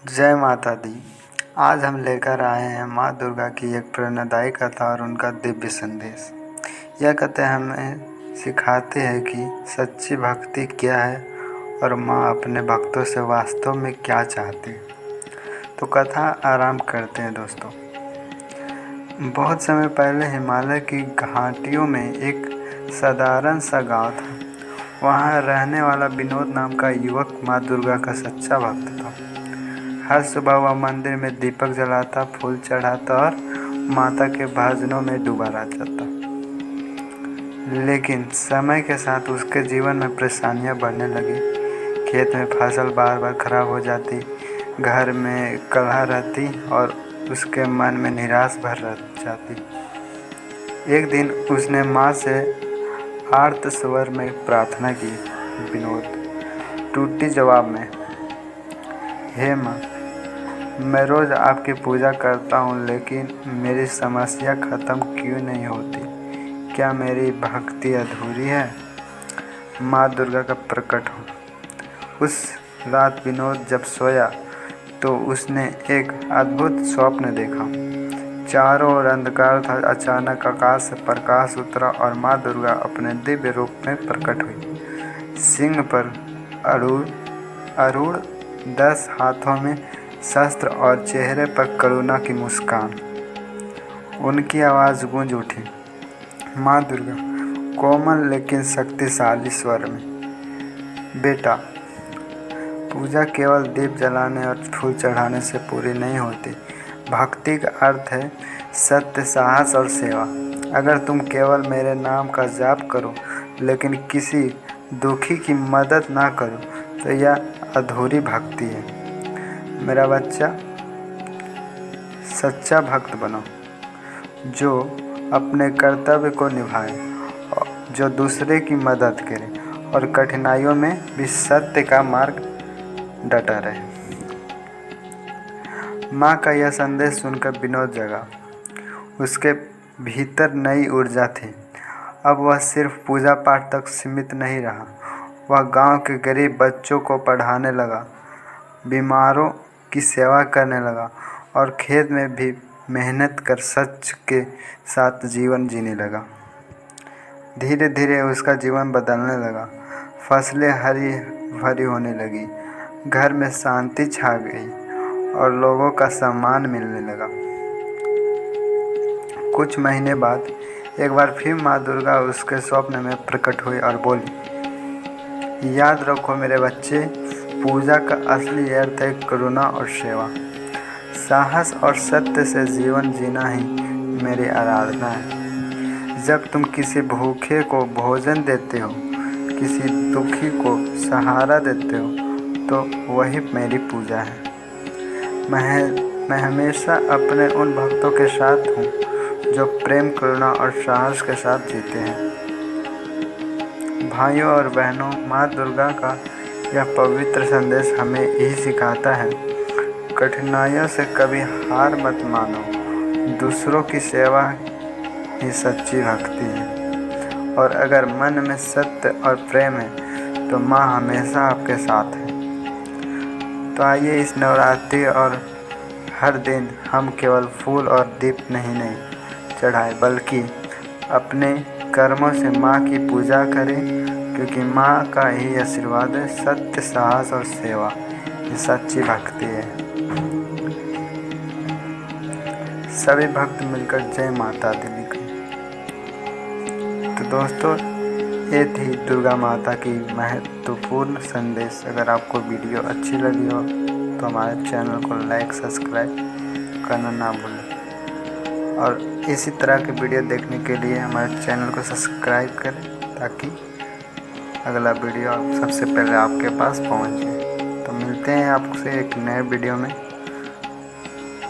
जय माता दी। आज हम लेकर आए हैं माँ दुर्गा की एक प्रेरणादायी कथा और उनका दिव्य संदेश। यह कथा हमें सिखाती है कि सच्ची भक्ति क्या है और माँ अपने भक्तों से वास्तव में क्या चाहती है। तो कथा आरंभ करते हैं दोस्तों। बहुत समय पहले हिमालय की घाटियों में एक साधारण सा गांव था। वहाँ रहने वाला विनोद नाम का युवक माँ दुर्गा का सच्चा भक्त था। हर सुबह वह मंदिर में दीपक जलाता, फूल चढ़ाता और माता के भजनों में डूबा रहता था। लेकिन समय के साथ उसके जीवन में परेशानियां बढ़ने लगी। खेत में फसल बार बार खराब हो जाती, घर में कलह रहती और उसके मन में निराश भर जाती। एक दिन उसने माँ से आर्त स्वर में प्रार्थना की। विनोद टूटी जवाब में, हे माँ, मैं रोज़ आपकी पूजा करता हूँ, लेकिन मेरी समस्या ख़त्म क्यों नहीं होती? क्या मेरी भक्ति अधूरी है? माँ दुर्गा का प्रकट हो। उस रात विनोद जब सोया तो उसने एक अद्भुत स्वप्न देखा। चारों ओर अंधकार था। अचानक आकाश से प्रकाश उतरा और माँ दुर्गा अपने दिव्य रूप में प्रकट हुई। सिंह पर आरूढ़ 10 हाथों में शस्त्र और चेहरे पर करुणा की मुस्कान। उनकी आवाज़ गूंज उठी। माँ दुर्गा कोमल लेकिन शक्तिशाली स्वर में, बेटा, पूजा केवल दीप जलाने और फूल चढ़ाने से पूरी नहीं होती। भक्ति का अर्थ है सत्य, साहस और सेवा। अगर तुम केवल मेरे नाम का जाप करो लेकिन किसी दुखी की मदद ना करो तो यह अधूरी भक्ति है। मेरा बच्चा, सच्चा भक्त बनो, जो अपने कर्तव्य को निभाए, जो दूसरे की मदद करे और कठिनाइयों में भी सत्य का मार्ग डटा रहे। माँ का यह संदेश सुनकर विनोद जगा। उसके भीतर नई ऊर्जा थी। अब वह सिर्फ पूजा पाठ तक सीमित नहीं रहा। वह गांव के गरीब बच्चों को पढ़ाने लगा, बीमारों की सेवा करने लगा और खेत में भी मेहनत कर सच के साथ जीवन जीने लगा। धीरे धीरे उसका जीवन बदलने लगा। फसलें हरी भरी होने लगी, घर में शांति छा गई और लोगों का सम्मान मिलने लगा। कुछ महीने बाद एक बार फिर माँ दुर्गा उसके स्वप्न में प्रकट हुई और बोली, याद रखो मेरे बच्चे, पूजा का असली अर्थ है करुणा और सेवा। साहस और सत्य से जीवन जीना ही मेरी आराधना है। जब तुम किसी भूखे को भोजन देते हो, किसी दुखी को सहारा देते हो, तो वही मेरी पूजा है। मैं हमेशा अपने उन भक्तों के साथ हूँ जो प्रेम, करुणा और साहस के साथ जीते हैं। भाइयों और बहनों, माँ दुर्गा का यह पवित्र संदेश हमें यही सिखाता है, कठिनाइयों से कभी हार मत मानो। दूसरों की सेवा ही सच्ची भक्ति है और अगर मन में सत्य और प्रेम है तो माँ हमेशा आपके साथ है। तो आइए इस नवरात्रि और हर दिन हम केवल फूल और दीप नहीं चढ़ाएं, बल्कि अपने कर्मों से माँ की पूजा करें, क्योंकि माँ का ही आशीर्वाद है। सत्य, साहस और सेवा ये सच्ची भक्ति है। सभी भक्त मिलकर जय माता दी लिखें। तो दोस्तों, ये थी दुर्गा माता की महत्वपूर्ण संदेश। अगर आपको वीडियो अच्छी लगी हो तो हमारे चैनल को लाइक, सब्सक्राइब करना ना भूलें और इसी तरह के वीडियो देखने के लिए हमारे चैनल को सब्सक्राइब करें, ताकि अगला वीडियो सबसे पहले आपके पास पहुंचे। तो मिलते हैं आपसे एक नए वीडियो में।